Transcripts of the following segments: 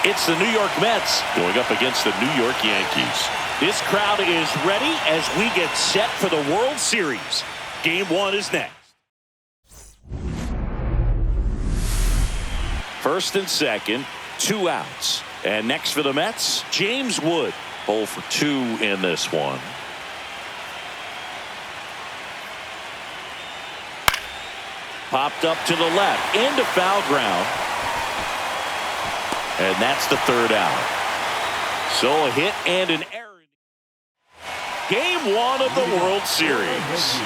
It's the New York Mets going up against the New York Yankees. This crowd is ready as we get set for the World Series. Game 1 is next. First and second, 2 outs. And next for the Mets, James Wood. 0 for 2 in this one. Popped up to the left, into foul ground. And that's the 3rd out. So a hit and an error. Game 1 of the World Series.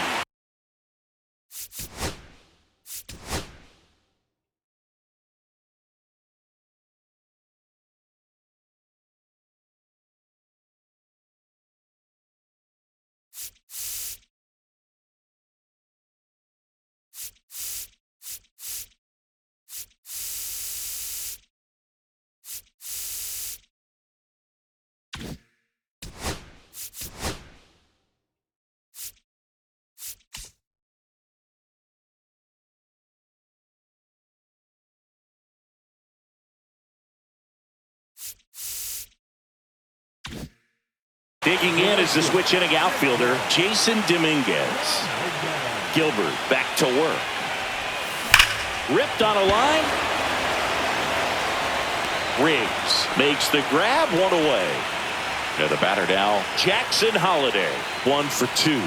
Digging in is the switch inning outfielder, Jason Dominguez. Gilbert back to work. Ripped on a line. Riggs makes the grab, 1 away. Now the batter now, Jackson Holliday, 1 for 2.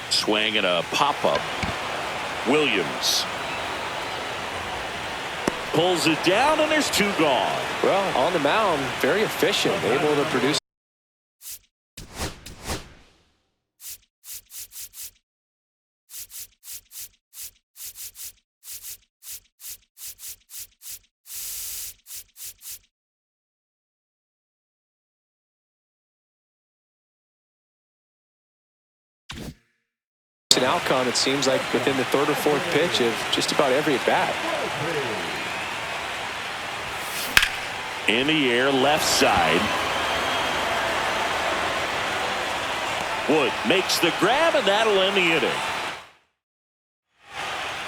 Swing and a pop-up. Williams pulls it down, and there's 2 gone. Well, on the mound, very efficient, able to produce. An outcome, it seems like, within the 3rd or 4th pitch of just about every at bat. In the air, left side. Wood makes the grab, and that'll end the inning.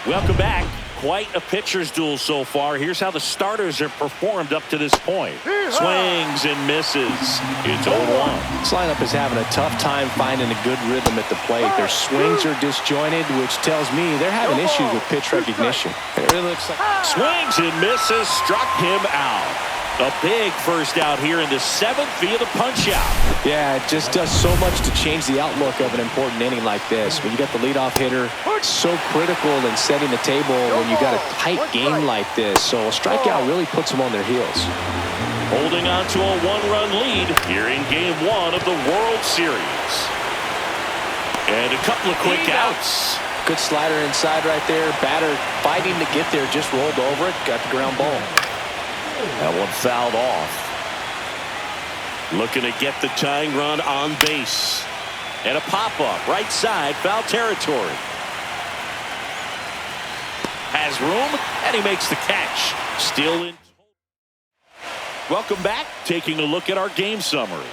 Welcome back. Quite a pitcher's duel so far. Here's how the starters have performed up to this point. Swings and misses. It's 0-1. This lineup is having a tough time finding a good rhythm at the plate. Their swings are disjointed, which tells me they're having issues with pitch recognition. It really looks like swings and misses, struck him out. A big first out here in the 7th via the punch out. Yeah, it just does so much to change the outlook of an important inning like this. When you got the leadoff hitter, it's so critical in setting the table when you got a tight game like this. So a strikeout really puts them on their heels. Holding on to a 1-run lead here in Game 1 of the World Series. And a couple of quick outs. Good slider inside right there. Batter fighting to get there, just rolled over it, got the ground ball. That one fouled off. Looking to get the tying run on base. And a pop-up, right side, foul territory. Has room, and he makes the catch. Still in. Welcome back. Taking a look at our game summary.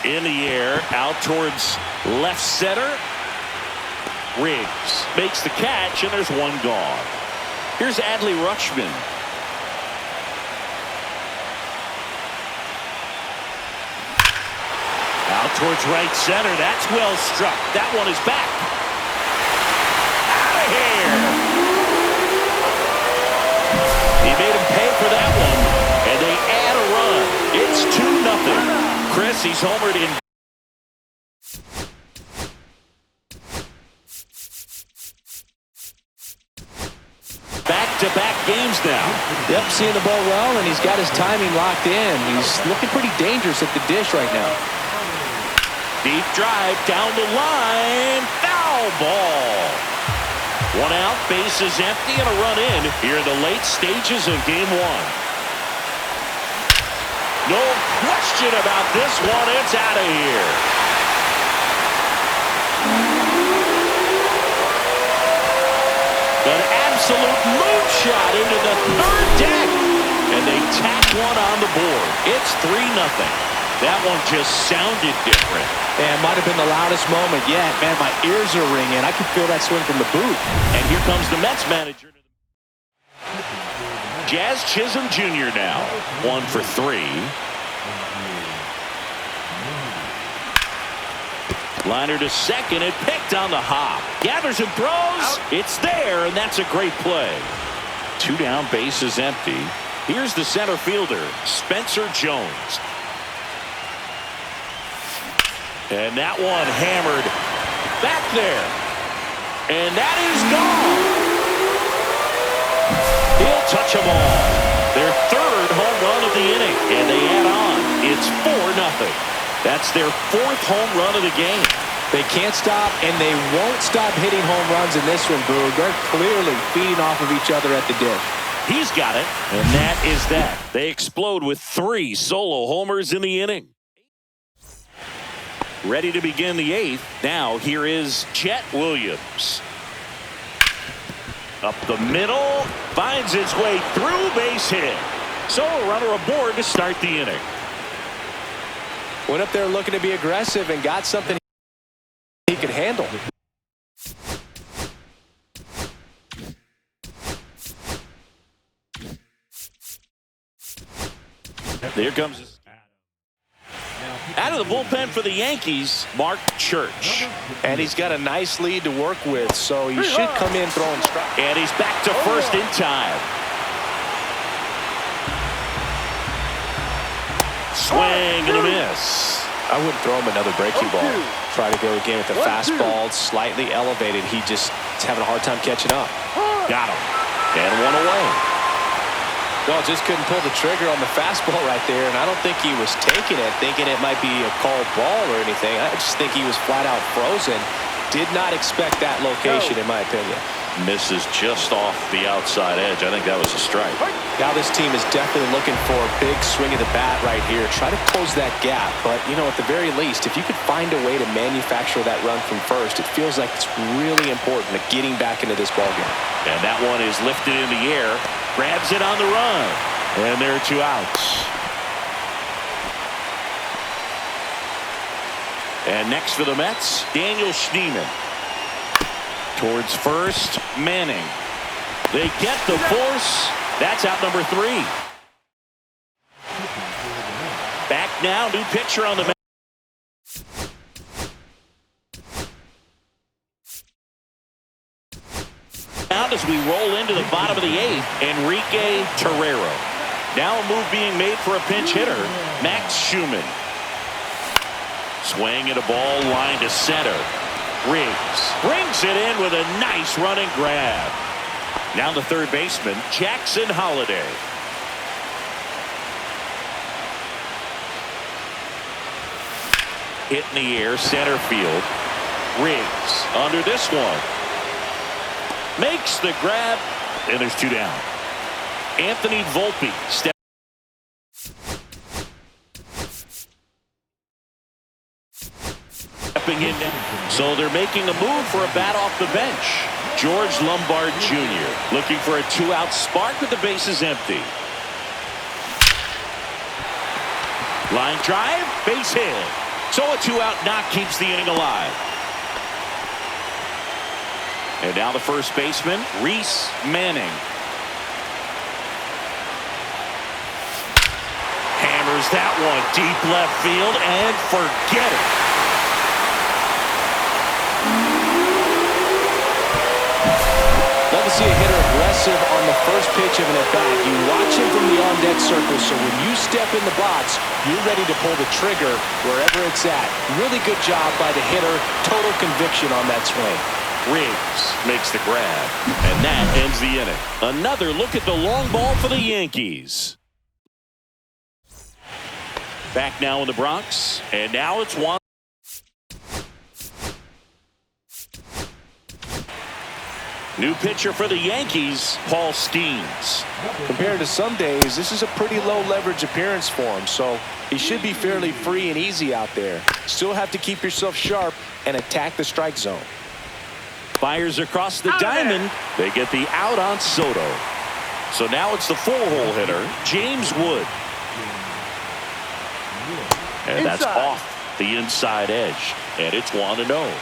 In the air, out towards left center. Riggs makes the catch, and there's one gone. Here's Adley Rutschman. Out towards right center. That's well struck. That one is back. Out of here. He made him pay for that one, and they add a run. It's 2-0. Chris, he's homered in. Back-to-back games now. Yep, seeing the ball well, and he's got his timing locked in. He's looking pretty dangerous at the dish right now. Deep drive down the line. Foul ball. One out, base is empty, and a run in here in the late stages of game one. No question about this one. It's out of here. An absolute moonshot into the third deck. And they tack one on the board. It's 3-0. That one just sounded different. And might have been the loudest moment yet. Man, my ears are ringing. I can feel that swing from the booth. And here comes the Mets manager. Jazz Chisholm Jr. now. 1 for 3. Liner to second and picked on the hop. Gathers and throws. It's there, and that's a great play. 2 down, base is empty. Here's the center fielder, Spencer Jones. And that one hammered back there. And that is gone. He'll touch them all. Their third home run of the inning. And they add on. It's 4-0. That's their 4th home run of the game. They can't stop, and they won't stop hitting home runs in this one, Boog. They're clearly feeding off of each other at the dish. He's got it. And that is that. They explode with 3 solo homers in the inning. Ready to begin the 8th. Now here is Chet Williams. Up the middle. Finds its way through, base hit. So a runner aboard to start the inning. Went up there looking to be aggressive and got something he could handle. There comes out of the bullpen for the Yankees, Mark Church. And he's got a nice lead to work with, so he should come in throwing strikes. And he's back to first in time. Swing and a miss. I wouldn't throw him another breaking ball. Try to go again with the fastball, slightly elevated. He just is having a hard time catching up. Got him. And one away. No, just couldn't pull the trigger on the fastball right there, and I don't think he was taking it, thinking it might be a called ball or anything. I just think he was flat out frozen. Did not expect that location, in my opinion. Misses just off the outside edge. I think that was a strike. Now this team is definitely looking for a big swing of the bat right here. Try to close that gap, but, you know, at the very least, if you could find a way to manufacture that run from first, it feels like it's really important to getting back into this ballgame. And that one is lifted in the air. Grabs it on the run. And there are 2 outs. And next for the Mets, Daniel Schneemann. Towards first, Manning. They get the force. That's out number 3. Back now, new pitcher on the mound. As we roll into the bottom of the 8th, Enrique Terrero. Now a move being made for a pinch hitter, Max Schumann. Swing and a ball line to center. Riggs brings it in with a nice running grab. Now the third baseman, Jackson Holliday. Hit in the air, center field. Riggs under this one. Makes the grab, and there's 2 down. Anthony Volpe stepping in now. So they're making a move for a bat off the bench. George Lombard Jr. looking for a 2-out spark with the bases empty. Line drive, base hit. So a 2-out knock keeps the inning alive. And now the first baseman, Reese Manning. Hammers that one deep left field and forget it. Love to see a hitter aggressive on the first pitch of an at-bat. You watch him from the on-deck circle, so when you step in the box, you're ready to pull the trigger wherever it's at. Really good job by the hitter. Total conviction on that swing. Riggs makes the grab, and that ends the inning. Another look at the long ball for the Yankees. Back now in the Bronx, and now it's Juan. New pitcher for the Yankees, Paul Skeens. Compared to some days, this is a pretty low leverage appearance for him, so he should be fairly free and easy out there. Still have to keep yourself sharp and attack the strike zone. Fires across the diamond. They get the out on Soto. So now it's the 4-hole hitter, James Wood. And that's off the inside edge. And it's 1-0.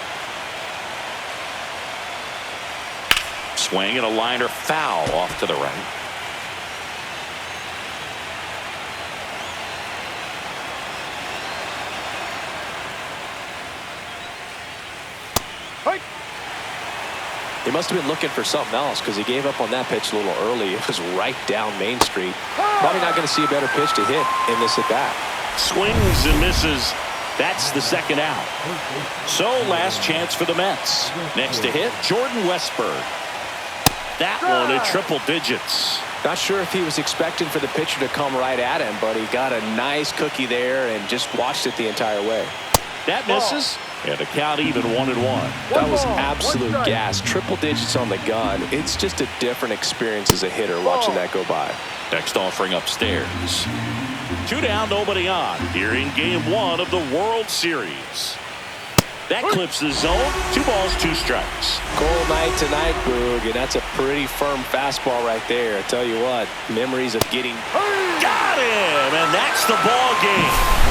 Swing and a liner foul off to the right. He must have been looking for something else because he gave up on that pitch a little early. It was right down Main Street. Probably not going to see a better pitch to hit in this at bat. Swings and misses. That's the second out. So last chance for the Mets. Next to hit, Jordan Westburg. That one at triple digits. Not sure if he was expecting for the pitcher to come right at him, but he got a nice cookie there and just watched it the entire way. That misses. And the count even 1-1. That was absolute gas. Triple digits on the gun. It's just a different experience as a hitter watching that go by. Next offering upstairs. 2 down, nobody on. Here in game 1 of the World Series. That clips the zone. 2 balls, 2 strikes. Cold night tonight, Boog, and that's a pretty firm fastball right there. I tell you what, memories of getting... Got him! And that's the ball game.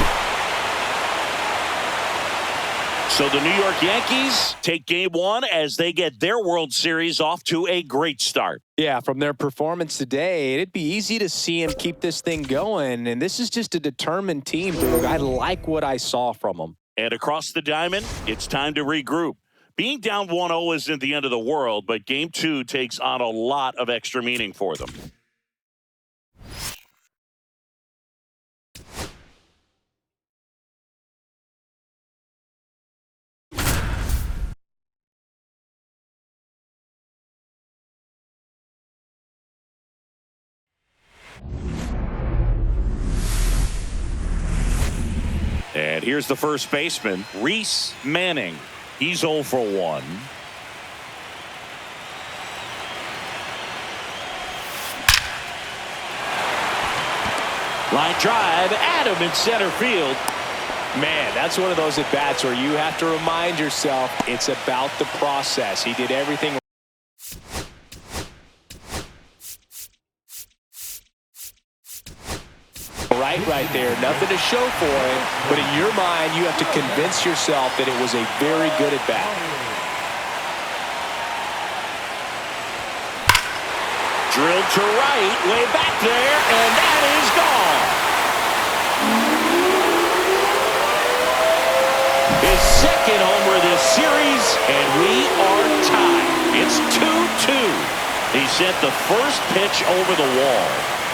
So the New York Yankees take game 1 as they get their World Series off to a great start. Yeah, from their performance today, it'd be easy to see him keep this thing going. And this is just a determined team, Boog. I like what I saw from them. And across the diamond, it's time to regroup. Being down 1-0 isn't the end of the world, but game 2 takes on a lot of extra meaning for them. And here's the first baseman, Reese Manning. He's 0 for 1. Line drive, Adam in center field. Man, that's one of those at-bats where you have to remind yourself it's about the process. He did everything right there. Nothing to show for it, but in your mind, you have to convince yourself that it was a very good at-bat. Drilled to right, way back there, and that is gone. His second homer this series, and we are tied. It's 2-2. He sent the first pitch over the wall.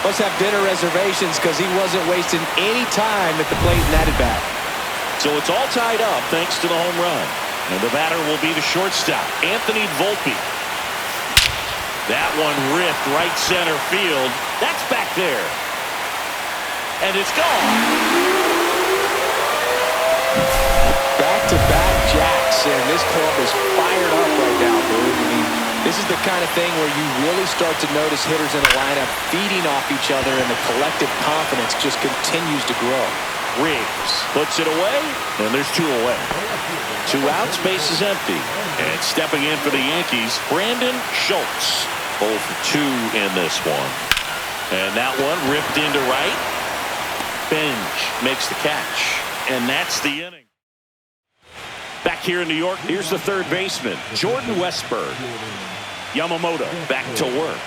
Must have dinner reservations because he wasn't wasting any time at the plate in that at-bat. So it's all tied up thanks to the home run. And the batter will be the shortstop, Anthony Volpe. That one ripped right center field. That's back there. And it's gone. and this club is fired up right now, dude. I mean, this is the kind of thing where you really start to notice hitters in a lineup feeding off each other, and the collective confidence just continues to grow. Riggs puts it away, and there's 2 away. 2 outs, base is empty. And stepping in for the Yankees, Brandon Schultz. 0 for 2 in this one. And that one ripped into right. Bench makes the catch. And that's the inning. Back here in New York, here's the third baseman, Jordan Westburg. Yamamoto back to work.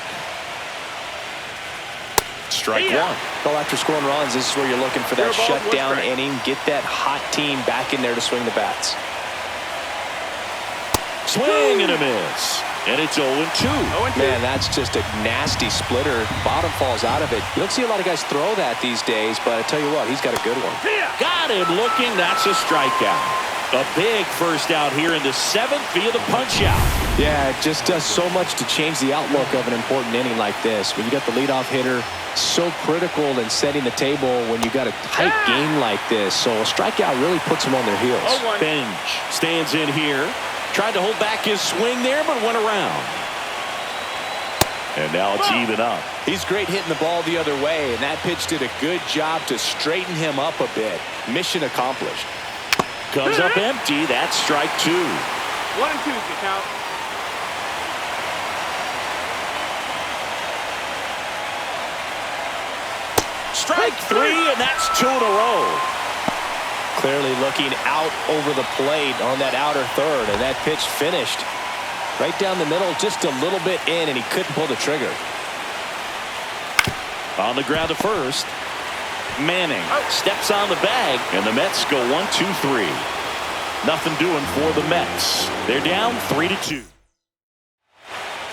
Strike 1. Well, after scoring runs, this is where you're looking for that shutdown inning. Get that hot team back in there to swing the bats. Swing and a miss. And it's 0-2. Man, that's just a nasty splitter. Bottom falls out of it. You don't see a lot of guys throw that these days, but I tell you what, he's got a good one. Got him looking. That's a strikeout. A big first out here in the 7th via the punch-out. Yeah, it just does so much to change the outlook of an important inning like this. When you got the leadoff hitter, so critical in setting the table when you got a tight game like this. So a strikeout really puts them on their heels. Bench stands in here. Tried to hold back his swing there, but went around. And now it's even up. He's great hitting the ball the other way, and that pitch did a good job to straighten him up a bit. Mission accomplished. Comes up empty. That's strike 2. 1 and 2 the count. Strike 3, and that's 2 in a row. Clearly looking out over the plate on that outer third, and that pitch finished right down the middle, just a little bit in, and he couldn't pull the trigger. On the ground to first. Manning steps on the bag, and the Mets go 1-2-3. Nothing doing for the Mets. They're down 3-2.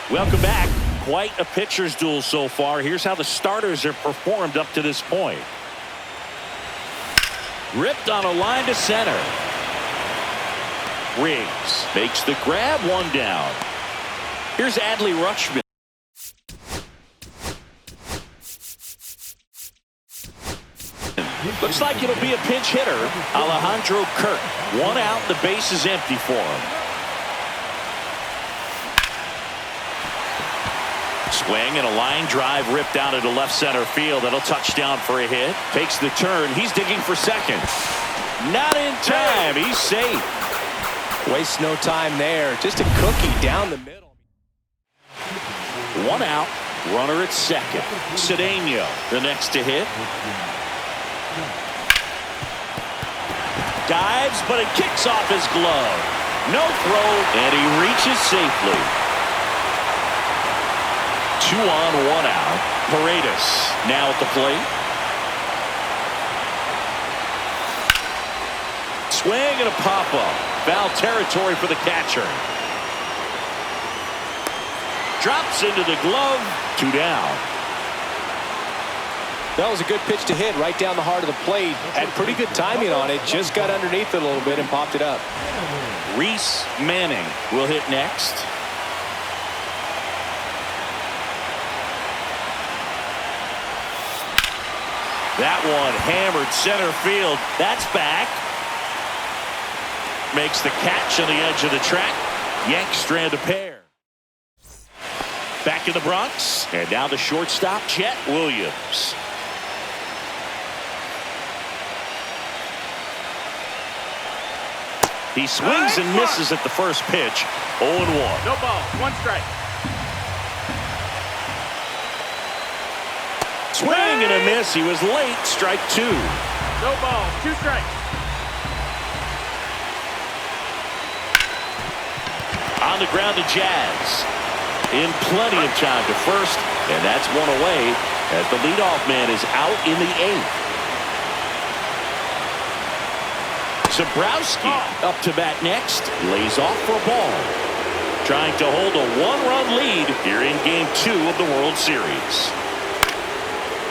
Welcome back. Quite a pitcher's duel so far. Here's how the starters have performed up to this point. Ripped on a line to center. Riggs makes the grab, 1 down. Here's Adley Rutschman. Looks like it'll be a pinch hitter, Alejandro Kirk. 1 out, the base is empty for him. Swing and a line drive ripped down into left center field. That'll touch down for a hit. Takes the turn. He's digging for second. Not in time. He's safe. Wastes no time there. Just a cookie down the middle. 1 out. Runner at second. Cedeno, the next to hit. Dives, but it kicks off his glove. No throw, and he reaches safely. 2 on, 1 out. Paredes now at the plate. Swing and a pop-up. Foul territory for the catcher. Drops into the glove. 2 down. That was a good pitch to hit right down the heart of the plate. Had pretty good timing on it. Just got underneath it a little bit and popped it up. Reese Manning will hit next. That one hammered center field. That's back. Makes the catch on the edge of the track. Yanks strand a pair. Back in the Bronx. And now the shortstop, Chet Williams. He swings and misses at the first pitch. 0-1. No ball. 1 strike. Swing and a miss. He was late. Strike 2. No ball. 2 strikes. On the ground to Jazz. In plenty of time to first. And that's 1 away as the leadoff man is out in the 8th. Zabrowski up to bat next. Lays off for a ball. Trying to hold a 1-run lead here in Game 2 of the World Series.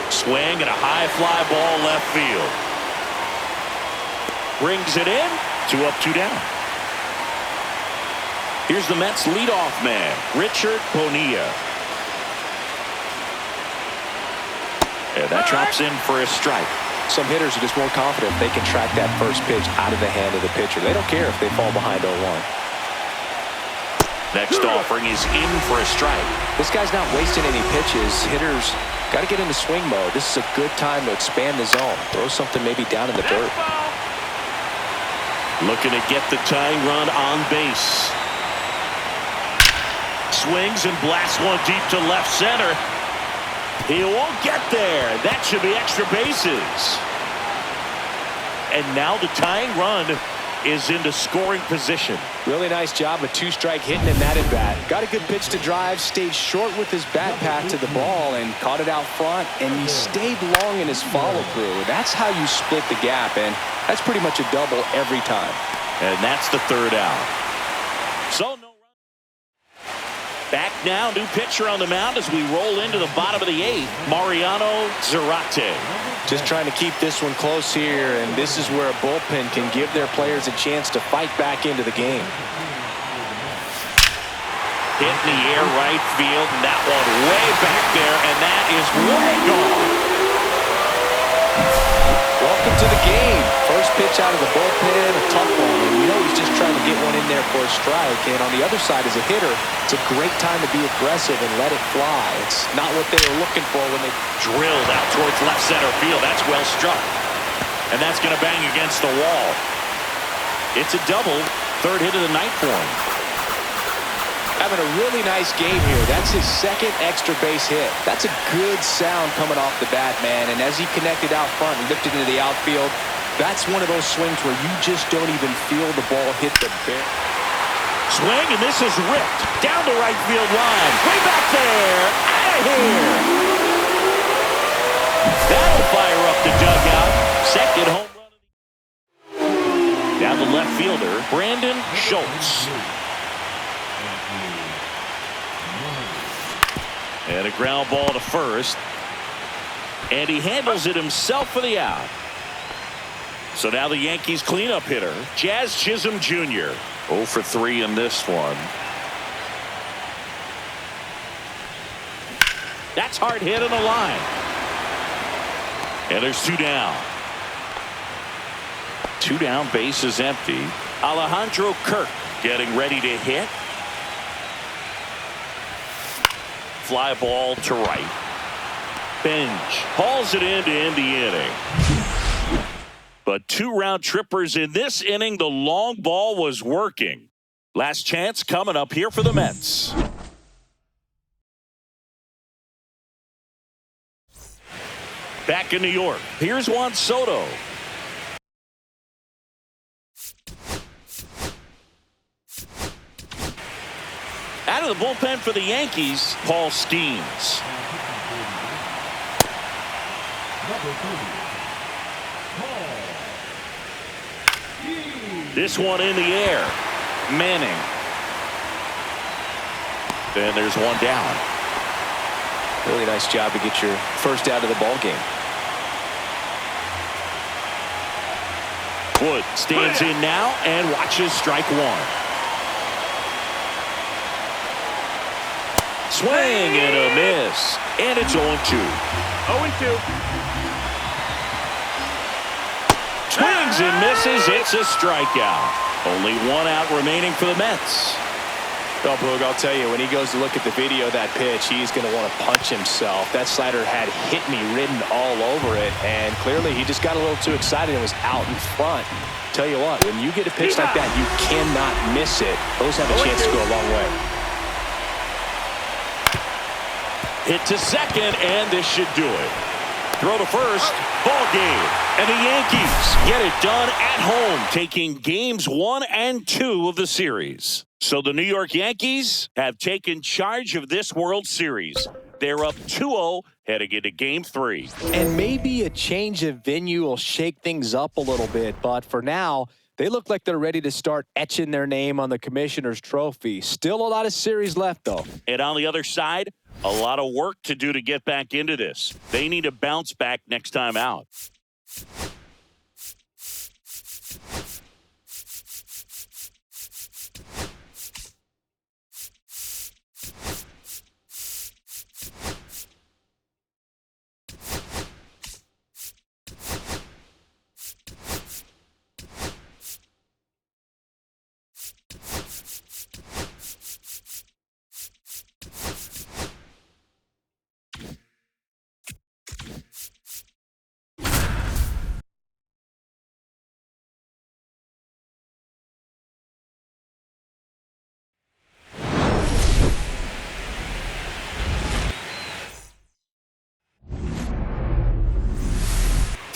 Swing and a high fly ball left field. Brings it in. 2 up, 2 down. Here's the Mets leadoff man, Richard Bonilla. And that drops in for a strike. Some hitters are just more confident if they can track that first pitch out of the hand of the pitcher. They don't care if they fall behind 0-1. Next offering is in for a strike. This guy's not wasting any pitches. Hitters got to get into swing mode. This is a good time to expand the zone. Throw something maybe down in the dirt. Looking to get the tying run on base. Swings and blasts one deep to left center. He won't get there. That should be extra bases. And now the tying run is into scoring position. Really nice job of two-strike hitting in that at-bat. Got a good pitch to drive, stayed short with his bat path to the ball and caught it out front, and he stayed long in his follow-through. That's how you split the gap, and that's pretty much a double every time. And that's the third out. So no run. Back now, new pitcher on the mound as we roll into the bottom of the eighth, Mariano Zarate. Just trying to keep this one close here, and this is where a bullpen can give their players a chance to fight back into the game. Hit in the air right field, and that one way back there, and that is way gone. Welcome to the game. First pitch out of the bullpen, a tough one, and you know he's just trying to get one in there for a strike. And on the other side, as a hitter, it's a great time to be aggressive and let it fly. It's not what they were looking for when they drilled out towards left center field. That's well struck. And that's going to bang against the wall. It's a double. Third hit of the night for him. Having a really nice game here. That's his second extra base hit. That's a good sound coming off the bat, man. And as he connected out front and lifted into the outfield, that's one of those swings where you just don't even feel the ball hit the bat. Swing, and this is ripped down the right field line. Way back there. Out of here. That'll fire up the dugout. Second home run. Down the left fielder, Brandon Schultz. And a ground ball to first. And he handles it himself for the out. So now the Yankees cleanup hitter, Jazz Chisholm Jr. 0 for 3 in this one. That's hard hit on the line. And there's 2 down. 2 down, base is empty. Alejandro Kirk getting ready to hit. Fly ball to right. Bench hauls it in to end the inning. But 2 round trippers in this inning. The long ball was working. Last chance coming up here for the Mets. Back in New York, here's Juan Soto. Out of the bullpen for the Yankees, Paul Skeens. This one in the air. Manning. Then there's one down. Really nice job to get your first out of the ball game. Wood stands in now and watches strike one. Swing and a miss. And it's 0-2. 0-2. Swings and misses. It's a strikeout. Only 1 out remaining for the Mets. Well, Boog, I'll tell you, when he goes to look at the video of that pitch, he's going to want to punch himself. That slider had hit me written all over it, and clearly he just got a little too excited and was out in front. Tell you what, when you get a pitch like that, you cannot miss it. Those have a chance to go a long way. Hit to second, and this should do it. Throw to first, ball game. And the Yankees get it done at home, taking games 1 and 2 of the series. So the New York Yankees have taken charge of this World Series. They're up 2-0 heading into game 3. And maybe a change of venue will shake things up a little bit, but for now, they look like they're ready to start etching their name on the Commissioner's Trophy. Still a lot of series left, though. And on the other side, a lot of work to do to get back into this. They need to bounce back next time out.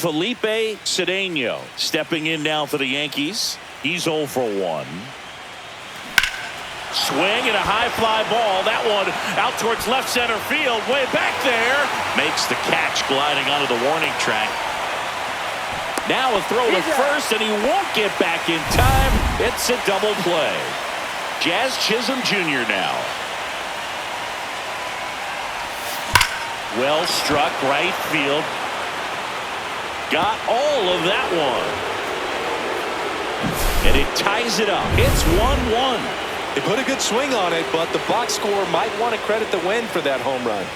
Felipe Cedeno stepping in now for the Yankees. He's 0 for 1. Swing and a high fly ball. That one out towards left center field. Way back there. Makes the catch gliding onto the warning track. Now a throw to first, and he won't get back in time. It's a double play. Jazz Chisholm Jr. now. Well struck right field. Got all of that one. And it ties it up. It's 1-1. They put a good swing on it, but the box score might want to credit the wind for that home run.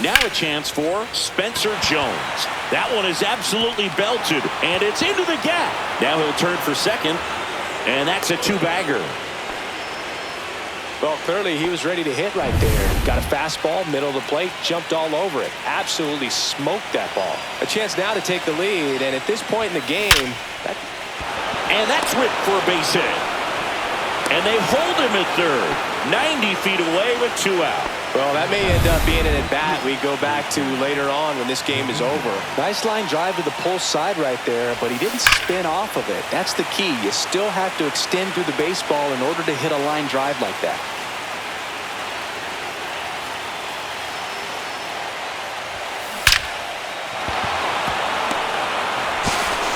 Now a chance for Spencer Jones. That one is absolutely belted, and it's into the gap. Now he'll turn for second, and that's a two-bagger. Well, clearly he was ready to hit right there. Got a fastball, middle of the plate, jumped all over it. Absolutely smoked that ball. A chance now to take the lead, and at this point in the game, and that's ripped for a base hit. And they hold him at third, 90 feet away with 2 out. Well, that may end up being an at-bat we go back to later on when this game is over. Nice line drive to the pull side right there, but he didn't spin off of it. That's the key. You still have to extend through the baseball in order to hit a line drive like that.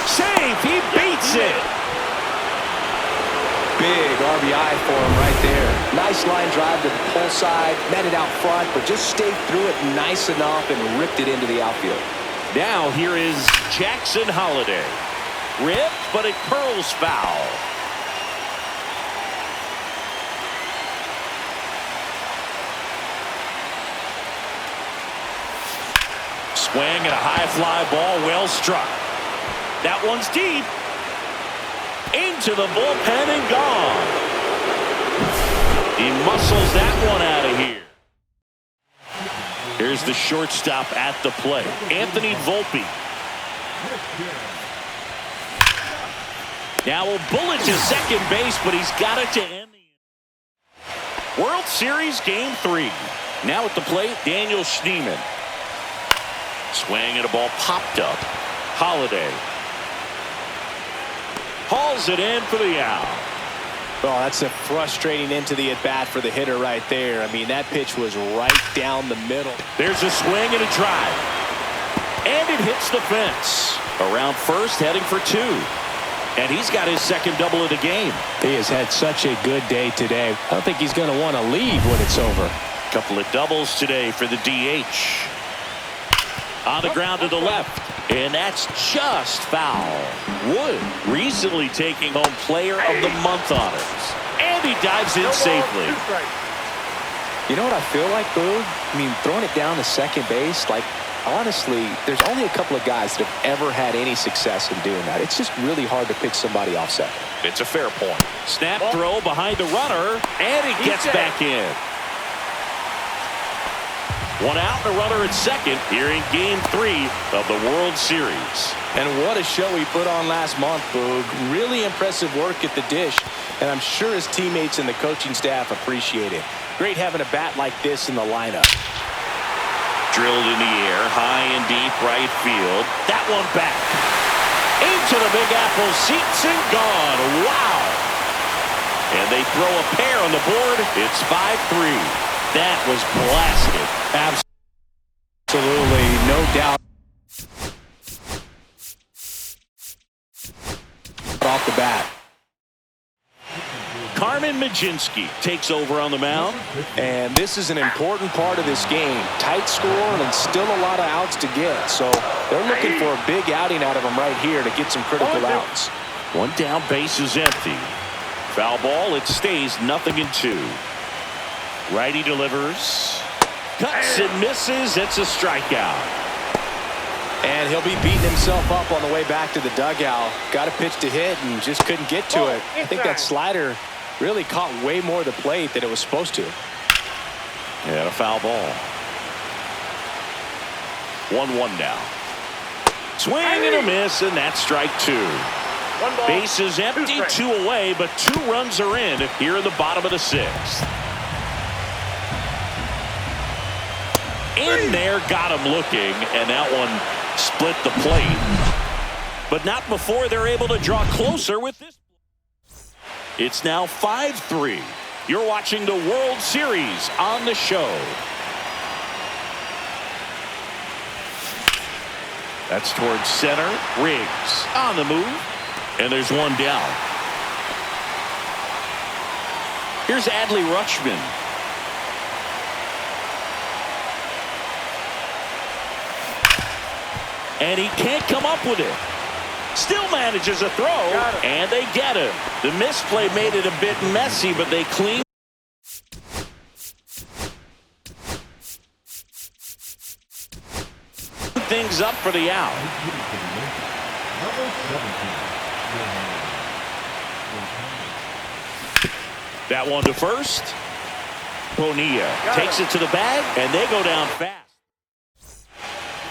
Safe, he beats it. Big RBI for him right there. Nice line drive to the pull side, met it out front, but just stayed through it nice enough and ripped it into the outfield. Now here is Jackson Holliday. Ripped, but it curls foul. Swing and a high fly ball, well struck. That one's deep. Into the bullpen and gone. He muscles that one out of here. Here's the shortstop at the plate, Anthony Volpe. Now a bullet to second base, but he's got it to end the World Series Game 3. Now at the plate, Daniel Schneemann. Swing and a ball popped up. Holliday hauls it in for the out. Oh, that's a frustrating into the at-bat for the hitter right there. I mean, that pitch was right down the middle. There's a swing and a drive. And it hits the fence. Around first, heading for 2. And he's got his second double of the game. He has had such a good day today. I don't think he's going to want to leave when it's over. Couple of doubles today for the DH. On the ground to the left. And that's just foul. Wood recently taking home Player of the Month honors. And he dives in safely. You know what I feel like, Boog? I mean, throwing it down to second base, like, honestly, there's only a couple of guys that have ever had any success in doing that. It's just really hard to pick somebody off second. It's a fair point. Snap throw behind the runner, and he gets back in. 1 out and a runner at second here in Game 3 of the World Series. And what a show he put on last month, Boog. Really impressive work at the dish, and I'm sure his teammates and the coaching staff appreciate it. Great having a bat like this in the lineup. Drilled in the air, high and deep right field. That one back. Into the Big Apple, seats and gone. Wow. And they throw a pair on the board. It's 5-3. That was blasted. Absolutely, no doubt. Off the bat. Carmen Mlodzinski takes over on the mound. And this is an important part of this game. Tight score and still a lot of outs to get. So they're looking for a big outing out of them right here to get some critical outs. 1 down, base is empty. Foul ball, it stays 0-2. Righty delivers. Cuts and misses. It's a strikeout. And he'll be beating himself up on the way back to the dugout. Got a pitch to hit and just couldn't get to it. I think that slider really caught way more of the plate than it was supposed to. Yeah, a foul ball. 1-1 now. Swing and a miss, and that's strike 2. Base is empty, 2 away, but 2 runs are in here in the bottom of the 6th. In there, got him looking, and that one split the plate. but not before they're able to draw closer with this. It's now 5-3. You're watching the World Series on the show. That's towards center. Riggs on the move. And there's one down. Here's Adley Rutschman. And he can't come up with it. Still manages a throw, and they get him. The misplay made it a bit messy, but they clean things up for the out. That one to first. Bonilla takes it to the bag, and they go down fast.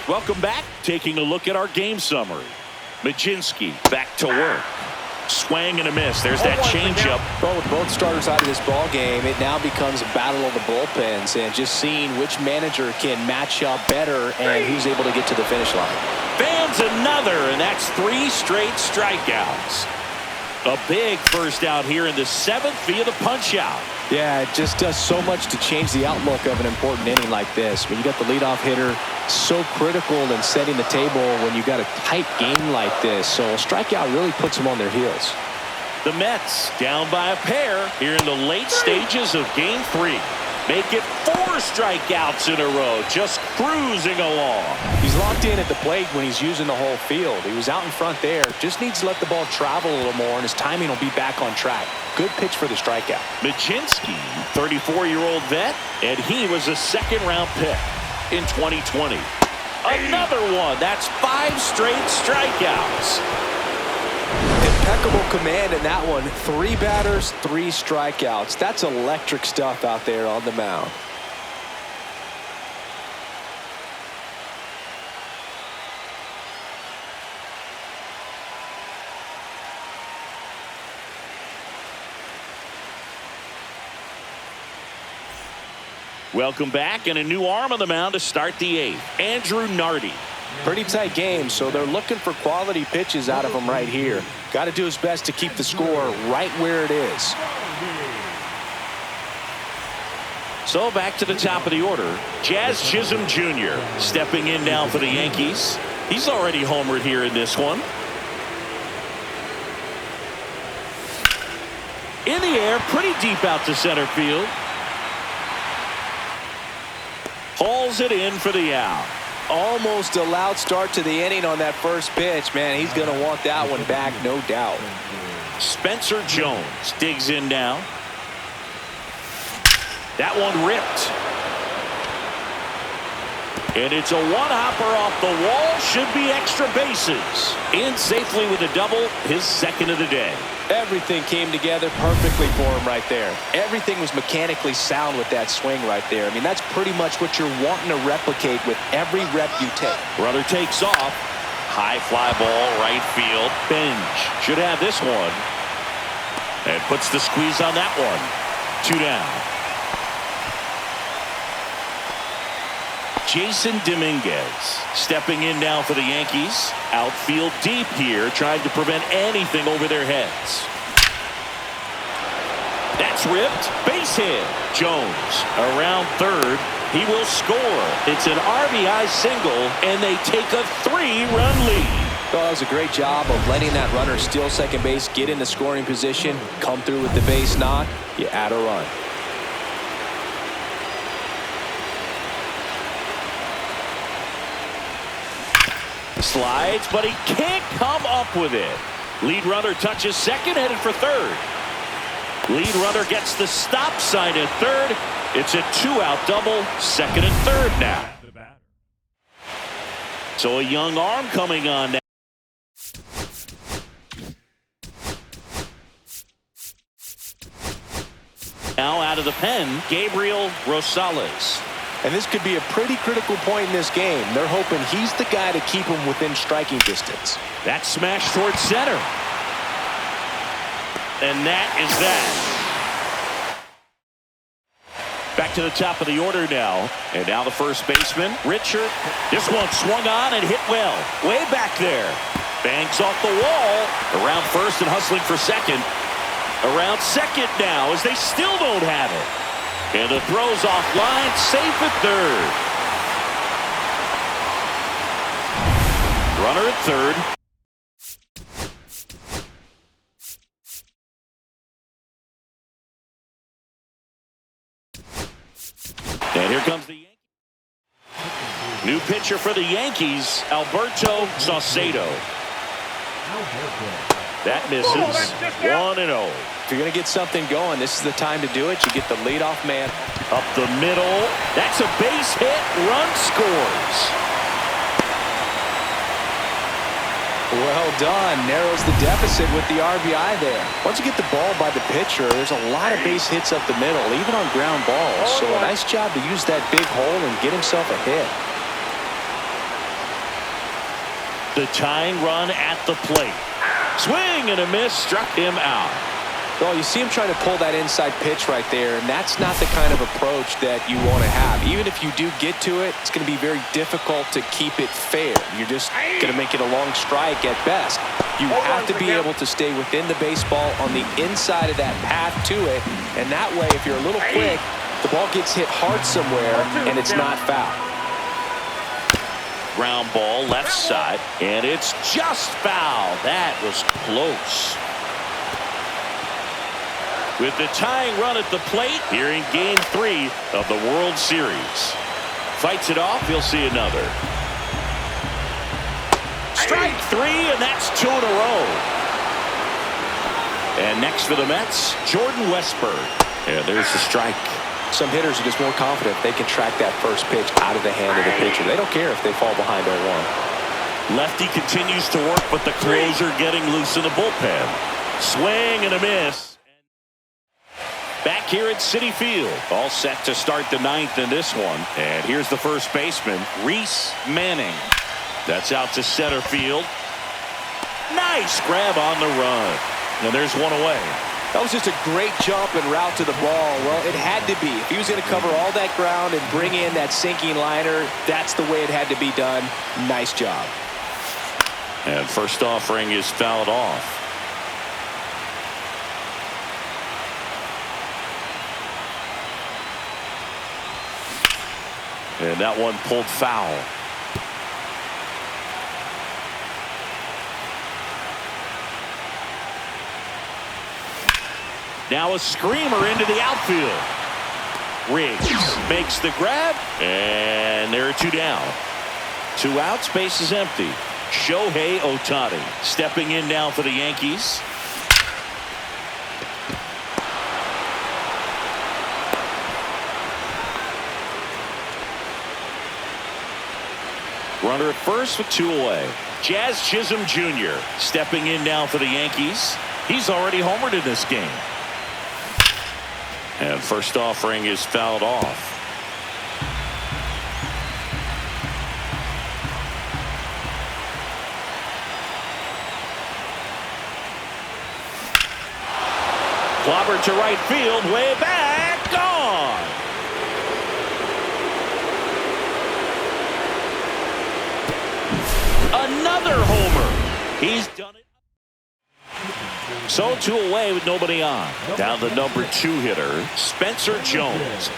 Welcome back. Taking a look at our game summary. Majinski back to work. Swing and a miss. There's that changeup. Well, with both starters out of this ball game, it now becomes a battle of the bullpens and just seeing which manager can match up better and who's able to get to the finish line. Fans another, and that's 3 straight strikeouts. A big first out here in the 7th via the punch out. Yeah, it just does so much to change the outlook of an important inning like this. When you got the leadoff hitter, so critical in setting the table when you got a tight game like this. So a strikeout really puts them on their heels. The Mets down by a pair here in the late stages of Game 3. Make it 4 strikeouts in a row, just cruising along. He's locked in at the plate when he's using the whole field. He was out in front there, just needs to let the ball travel a little more, and his timing will be back on track. Good pitch for the strikeout. Majinski, 34-year-old vet, and he was a second-round pick in 2020. Another one. That's 5 straight strikeouts. Impeccable command in that one. 3 batters, 3 strikeouts. That's electric stuff out there on the mound. Welcome back, and a new arm on the mound to start the 8th. Andrew Nardi. Pretty tight game, so they're looking for quality pitches out of him right here. Got to do his best to keep the score right where it is. So back to the top of the order. Jazz Chisholm Jr. stepping in now for the Yankees. He's already homered here in this one. In the air, pretty deep out to center field. Hauls it in for the out. Almost a loud start to the inning on that first pitch. Man, he's going to want that one back, no doubt. Spencer Jones digs in now. That one ripped. And it's a one-hopper off the wall. Should be extra bases. In safely with a double, his second of the day. Everything came together perfectly for him right there. Everything was mechanically sound with that swing right there. I mean, that's pretty much what you're wanting to replicate with every rep you take. Runner takes off. High fly ball, right field. Bench should have this one. And puts the squeeze on that one. 2 down. Jason Dominguez stepping in now for the Yankees. Outfield deep here, trying to prevent anything over their heads. That's ripped. Base hit. Jones around third. He will score. It's an RBI single, and they take a 3-run lead. Well, that was a great job of letting that runner steal second base, get in the scoring position, come through with the base knock. You add a run. Slides, but he can't come up with it. Lead runner touches second, headed for third. Lead runner gets the stop sign at third. It's a 2-out double, second and third now. So a young arm coming on now. Now out of the pen, Gabriel Rosales. And this could be a pretty critical point in this game. They're hoping he's the guy to keep him within striking distance. That smash towards center. And that is that. Back to the top of the order now. And now the first baseman, Richard. This one swung on and hit well. Way back there. Bangs off the wall. Around first and hustling for second. Around second now as they still don't have it. And the throw's offline, safe at third. Runner at third. And here comes the Yankees. New pitcher for the Yankees, Alberto Soto. That misses. 1-0. If you're going to get something going, this is the time to do it. You get the leadoff man. Up the middle. That's a base hit. Run scores. Well done. Narrows the deficit with the RBI there. Once you get the ball by the pitcher, there's a lot of base hits up the middle, even on ground balls. So a nice job to use that big hole and get himself a hit. The tying run at the plate. Swing and a miss, struck him out. Well, you see him trying to pull that inside pitch right there, and that's not the kind of approach that you want to have. Even if you do get to it, it's going to be very difficult to keep it fair. You're just going to make it a long strike at best. You have to be able to stay within the baseball on the inside of that path to it, and that way, if you're a little quick, the ball gets hit hard somewhere, and it's not foul. Ground ball left side, and it's just foul. That was close. With the tying run at the plate here in Game 3 of the World Series. Fights it off, you'll see another. Strike 3, and that's 2 in a row. And next for the Mets, Jordan Westburg. And there's the strike. Some hitters are just more confident they can track that first pitch out of the hand of the pitcher. They don't care if they fall behind 0-1. Lefty continues to work, but the closer getting loose in the bullpen. Swing and a miss. Back here at Citi Field, all set to start the 9th in this one. And here's the first baseman, Reese Manning. That's out to center field. Nice grab on the run. And there's one away. That was just a great jump and route to the ball. Well, it had to be. If he was going to cover all that ground and bring in that sinking liner, that's the way it had to be done. Nice job. And first offering is fouled off. And that one pulled foul. Now a screamer into the outfield. Riggs makes the grab, and there are 2 down. 2 outs, base is empty. Shohei Ohtani stepping in now for the Yankees. Runner at first with 2 away. Jazz Chisholm Jr. stepping in now for the Yankees. He's already homered in this game. And first offering is fouled off. Clobber to right field, way back, gone. Another homer. He's done it. So 2 away with nobody on. Down the number 2 hitter, Spencer Jones.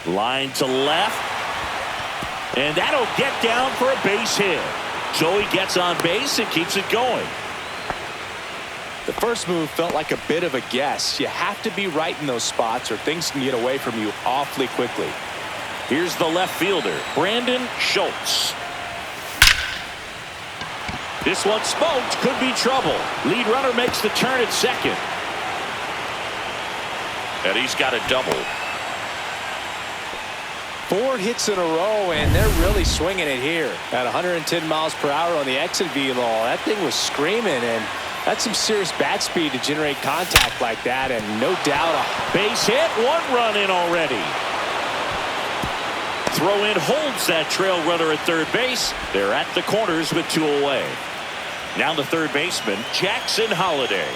Line to left. And that'll get down for a base hit. So he gets on base and keeps it going. The first move felt like a bit of a guess. You have to be right in those spots or things can get away from you awfully quickly. Here's the left fielder, Brandon Schultz. This one smoked, could be trouble. Lead runner makes the turn at second. And he's got a double. 4 hits in a row, and they're really swinging it here. At 110 miles per hour on the exit velo, that thing was screaming, and that's some serious bat speed to generate contact like that, and no doubt a base hit, 1 run in already. Throw in holds that trail runner at third base. They're at the corners with 2 away. Now the third baseman, Jackson Holliday.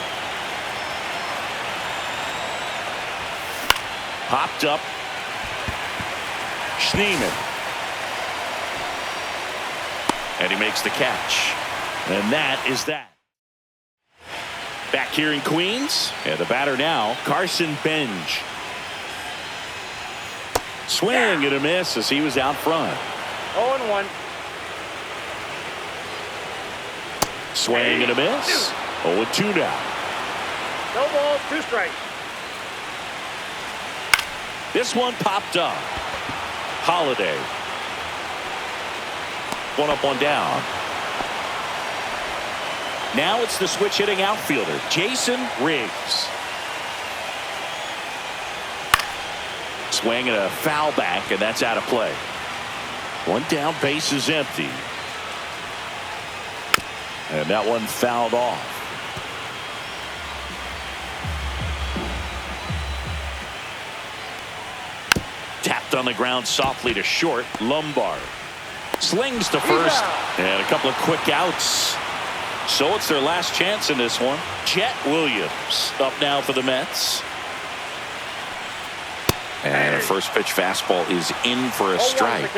Popped up. Schneemann. And he makes the catch. And that is that. Back here in Queens, and the batter now, Carson Benj. Swing and a miss as he was out front. 0-1. Swing and a miss. 0-2 now. No balls, 2 strikes. This one popped up. Holiday. 1 up, 1 down. Now it's the switch hitting outfielder, Jason Riggs. Swing and a foul back, and that's out of play. 1 down, base is empty. And that one fouled off. Tapped on the ground softly to short. Lombard slings to first, and a couple of quick outs. So it's their last chance in this one. Jet Williams up now for the Mets. And a first pitch fastball is in for a strike.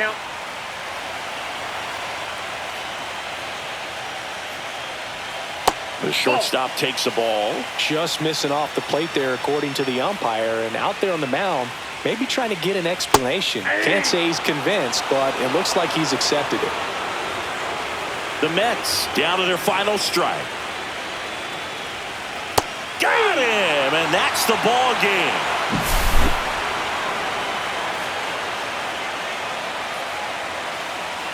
The shortstop takes a ball. Just missing off the plate there, according to the umpire. And out there on the mound, maybe trying to get an explanation. Can't say he's convinced, but it looks like he's accepted it. The Mets down to their final strike. Got him, and that's the ball game.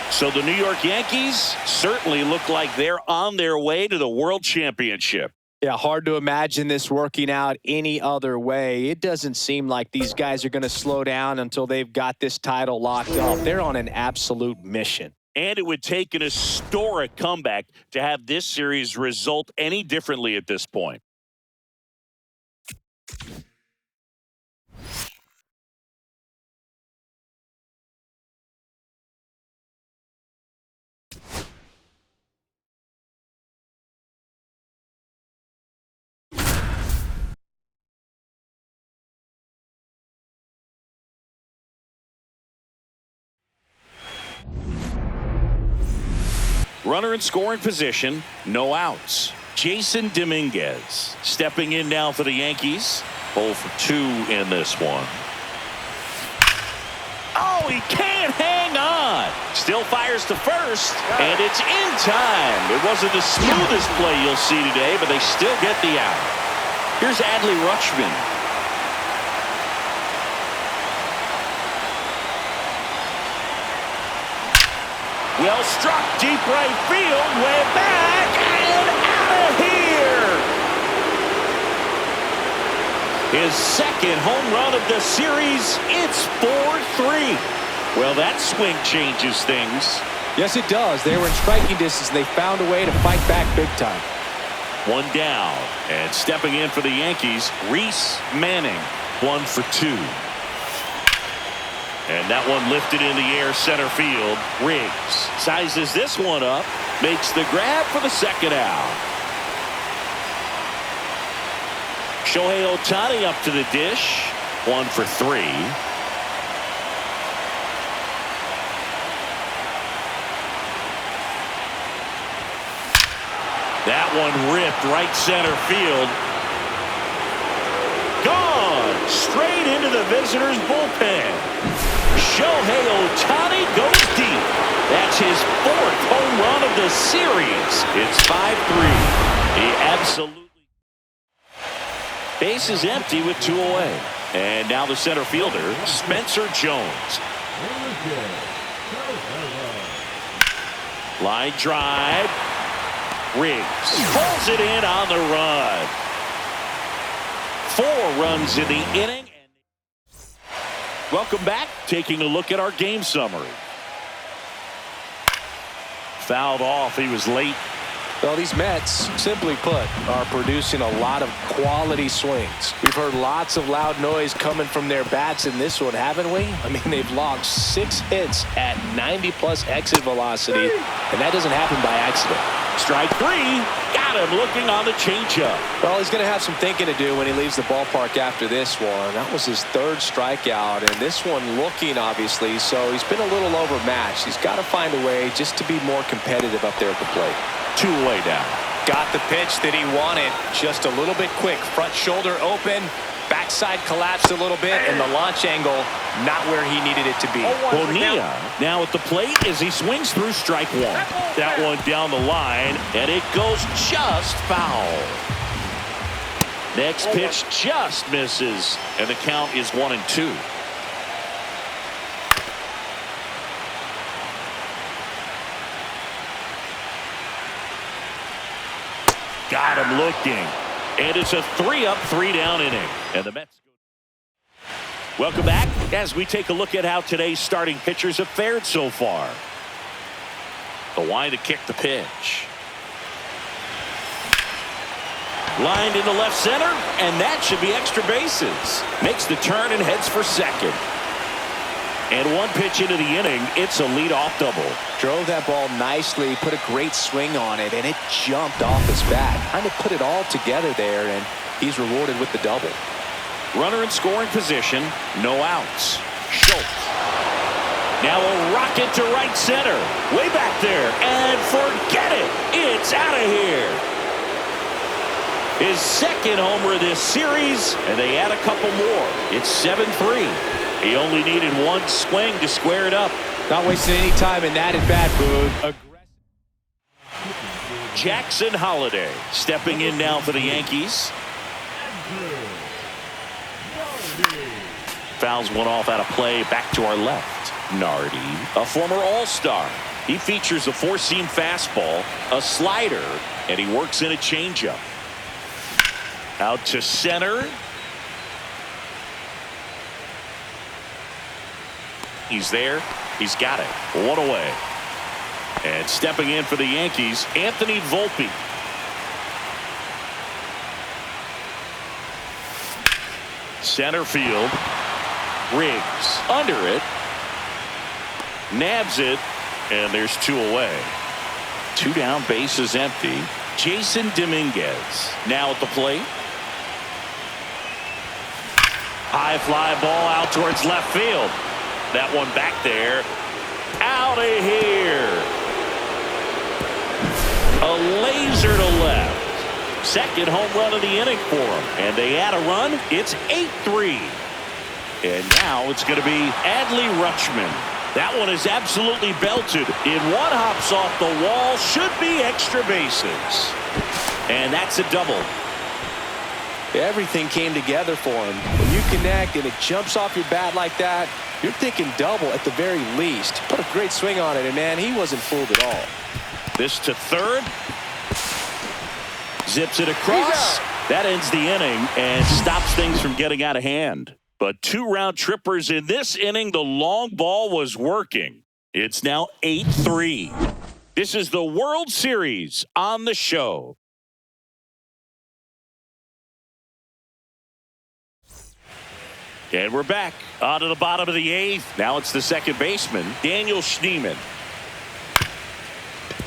So the New York Yankees certainly look like they're on their way to the World Championship. Yeah, hard to imagine this working out any other way. It doesn't seem like these guys are going to slow down until they've got this title locked up. They're on an absolute mission. And it would take an historic comeback to have this series result any differently at this point. Runner in scoring position, no outs. Jason Dominguez stepping in now for the Yankees. 0 for 2 in this one. Oh, he can't hang on. Still fires to first, and it's in time. It wasn't the smoothest play you'll see today, but they still get the out. Here's Adley Rutschman. Well struck, deep right field, way back, and out of here. His second home run of the series. It's 4-3. Well, that swing changes things. Yes, it does. They were in striking distance. They found a way to fight back big time. 1 down, and stepping in for the Yankees, Reese Manning. 1 for 2. And that one lifted in the air, center field. Riggs sizes this one up, makes the grab for the second out. Shohei Ohtani up to the dish. 1 for 3. That one ripped right center field. Gone straight into the visitors' bullpen. Shohei Ohtani goes deep. That's his 4th home run of the series. It's 5-3. He absolutely. Base is empty with 2 away. And now the center fielder, Spencer Jones. Line drive. Riggs pulls it in on the run. 4 runs in the inning. Welcome back. Taking a look at our game summary. Fouled off. He was late. Well, these Mets, simply put, are producing a lot of quality swings. We've heard lots of loud noise coming from their bats in this one, haven't we? I mean, they've logged 6 hits at 90-plus exit velocity, and that doesn't happen by accident. Strike 3. Got him looking on the changeup. Well, he's going to have some thinking to do when he leaves the ballpark after this one. That was his 3rd strikeout, and this one looking, obviously, so he's been a little overmatched. He's got to find a way just to be more competitive up there at the plate. 2 away down. Got the pitch that he wanted. Just a little bit quick. Front shoulder open. Backside collapsed a little bit, and the launch angle not where he needed it to be. Bonilla now at the plate as he swings through strike 1. That one down the line, and it goes just foul. Next pitch just misses, and the count is 1-2. Got him looking. And it's a 3-up, 3-down inning. And the Mets go. Welcome back as we take a look at how today's starting pitchers have fared so far. The wind to kick the pitch. Lined into left center, and that should be extra bases. Makes the turn and heads for second. And 1 pitch into the inning, it's a leadoff double. Drove that ball nicely, put a great swing on it, and it jumped off his bat. Kind of put it all together there, and he's rewarded with the double. Runner in scoring position, no outs. Schultz. Now a rocket to right center. Way back there, and forget it. It's out of here. His 2nd homer of this series, and they add a couple more. It's 7-3. He only needed 1 swing to square it up. Not wasting any time in that at-bat, Boog. Jackson Holliday stepping in now for the Yankees. Fouls one off out of play. Back to our left. Nardi, a former All-Star. He features a 4-seam fastball, a slider, and he works in a changeup. Out to center. He's there. He's got it. 1 away. And stepping in for the Yankees, Anthony Volpe. Center field. Riggs under it. Nabs it. And there's 2 away. 2 down, bases empty. Jason Dominguez now at the plate. High fly ball out towards left field. That one back there. Out of here. A laser to left. 2nd home run of the inning for him. And they add a run. It's 8-3. And now it's going to be Adley Rutschman. That one is absolutely belted. In 1 hops off the wall. Should be extra bases. And that's a double. Everything came together for him. When you connect and it jumps off your bat like that, you're thinking double at the very least. Put a great swing on it, and man, he wasn't fooled at all. This to 3rd. Zips it across. That ends the inning and stops things from getting out of hand. But 2 round trippers in this inning. The long ball was working. It's now 8-3. This is the World Series on the show. And we're back onto the bottom of the 8th. Now it's the 2nd baseman, Daniel Schneemann.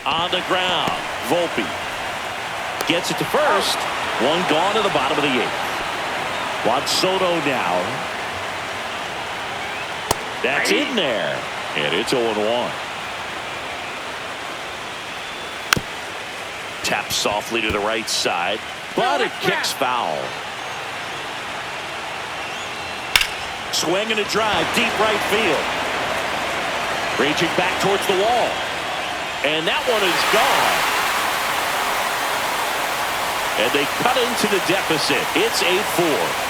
On the ground, Volpe gets it to first. 1 gone to the bottom of the 8th. Juan Soto now. That's in there. And it's 0-1. Taps softly to the right side, but it kicks foul. Swing and a drive, deep right field. Reaching back towards the wall. And that one is gone. And they cut into the deficit. It's 8-4.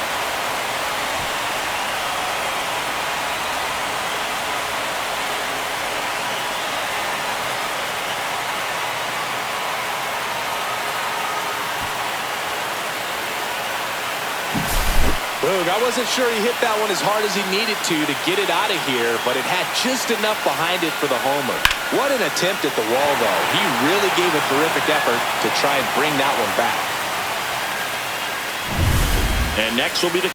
Boog, I wasn't sure he hit that one as hard as he needed to get it out of here, but it had just enough behind it for the homer. What an attempt at the wall, though. He really gave a terrific effort to try and bring that one back. And next will be the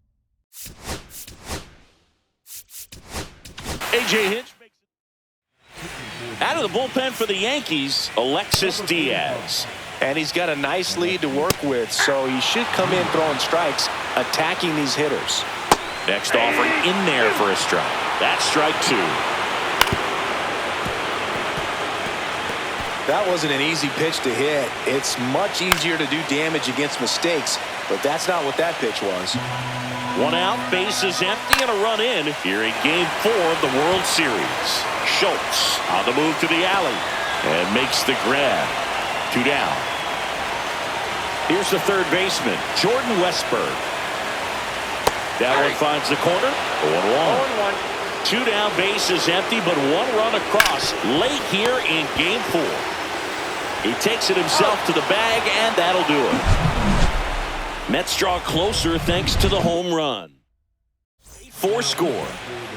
A.J. Hinch makes it. Out of the bullpen for the Yankees, Alexis Diaz. And he's got a nice lead to work with, so he should come in throwing strikes, attacking these hitters. Next offering in there for a strike. That's strike two. That wasn't an easy pitch to hit. It's much easier to do damage against mistakes, but that's not what that pitch was. One out, bases empty, and a run in here in Game 4 of the World Series. Schultz on the move to the alley and makes the grab. 2 down. Here's the third baseman, Jordan Westburg. That one finds the corner. 0-1. 2 down, bases empty, but 1 run across late here in Game 4. He takes it himself to the bag, and that'll do it. Mets draw closer thanks to the home run. 4 score.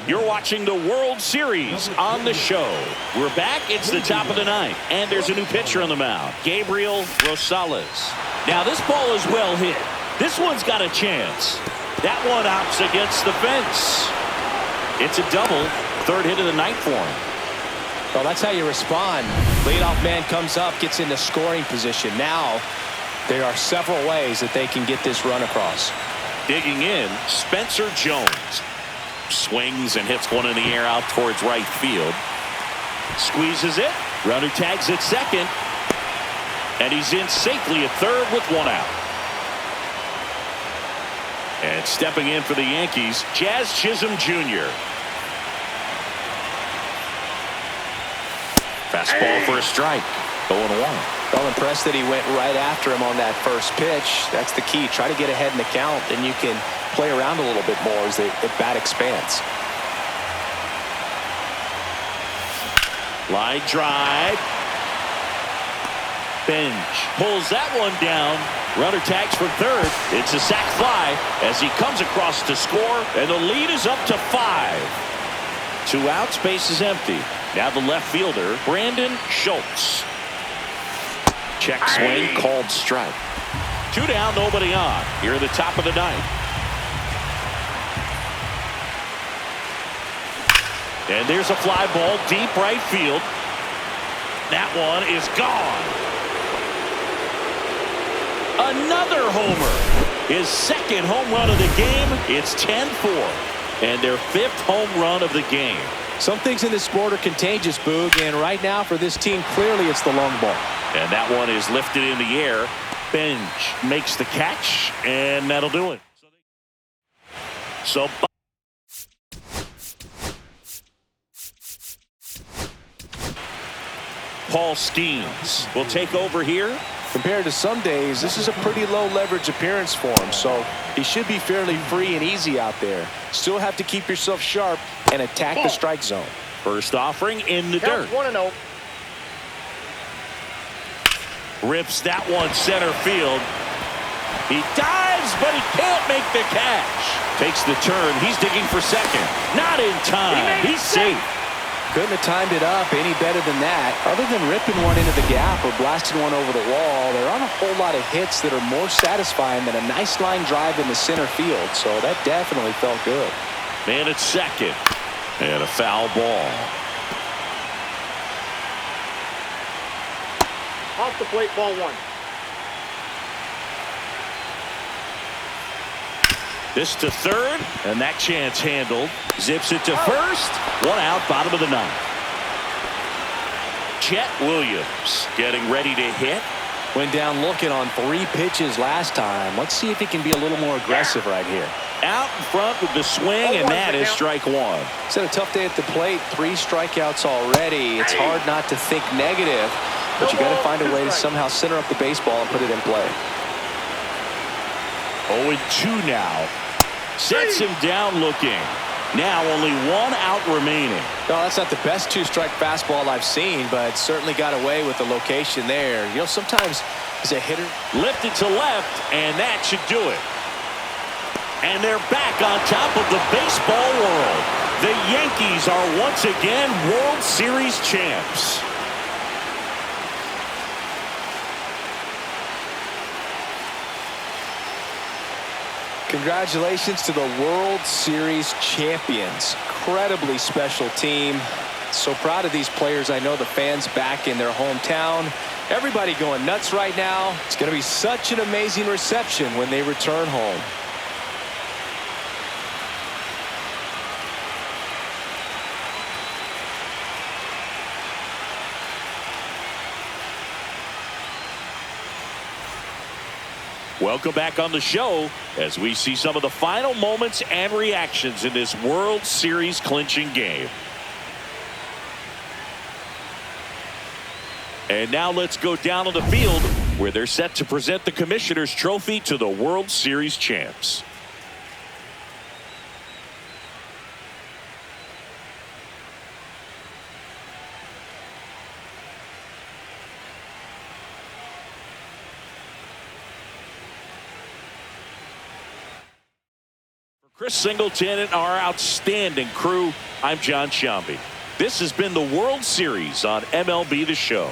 You're watching the World Series on the show. We're back. It's the top of the ninth, and there's a new pitcher on the mound, Gabriel Rosales. Now, this ball is well hit. This one's got a chance. That one hops against the fence. It's a double. Third hit of the night for him. Well, that's how you respond. Leadoff man comes up, gets into scoring position. Now, there are several ways that they can get this run across. Digging in, Spencer Jones. Swings and hits one in the air out towards right field. Squeezes it. Runner tags at second. And he's in safely at third with 1 out. And stepping in for the Yankees, Jazz Chisholm Jr. Fastball for a strike. 0-1. Well, impressed that he went right after him on that first pitch. That's the key. Try to get ahead in the count, then you can play around a little bit more as the bat expands. Line drive. Bench pulls that one down. Runner tags for third. It's a sac fly as he comes across to score, and the lead is up to 5. 2 outs, base is empty. Now the left fielder, Brandon Schultz. Check swing, called strike. 2 down, nobody on. Here at the top of the ninth. And there's a fly ball deep right field. That one is gone. Another homer. His second home run of the game. It's 10-4. And their 5th home run of the game. Some things in this sport are contagious, Boog, and right now for this team, clearly it's the long ball. And that one is lifted in the air. Bench makes the catch, and that'll do it. So Paul Skeens will take over here. Compared to some days, this is a pretty low leverage appearance for him, so he should be fairly free and easy out there. Still have to keep yourself sharp and attack the strike zone. First offering in the dirt. 1-0. Rips that one center field. He dives, but he can't make the catch. Takes the turn. He's digging for second. Not in time. He's safe. Couldn't have timed it up any better than that. Other than ripping one into the gap or blasting one over the wall, there aren't a whole lot of hits that are more satisfying than a nice line drive in the center field. So that definitely felt good. Man at second. And a foul ball. Off the plate, ball 1. This to third, and that chance handled. Zips it to first. 1 out, bottom of the ninth. Chet Williams getting ready to hit. Went down looking on 3 pitches last time. Let's see if he can be a little more aggressive right here. Out in front with the swing, and that is strike 1. It's had a tough day at the plate. 3 strikeouts already. It's hard not to think negative, but you got to find a way to somehow center up the baseball and put it in play. 0-2 now. Sets him down looking. Now only 1 out remaining. No, that's not the best 2-strike fastball I've seen, but certainly got away with the location there. You know, sometimes as a hitter, lifted to left, and that should do it. And they're back on top of the baseball world. The Yankees are once again World Series champs. Congratulations to the World Series champions. Incredibly special team. So proud of these players. I know the fans back in their hometown. Everybody going nuts right now. It's going to be such an amazing reception when they return home. Welcome back on the show as we see some of the final moments and reactions in this World Series clinching game. And now let's go down on the field where they're set to present the Commissioner's Trophy to the World Series champs. Chris Singleton and our outstanding crew, I'm John Shambi. This has been the World Series on MLB The Show.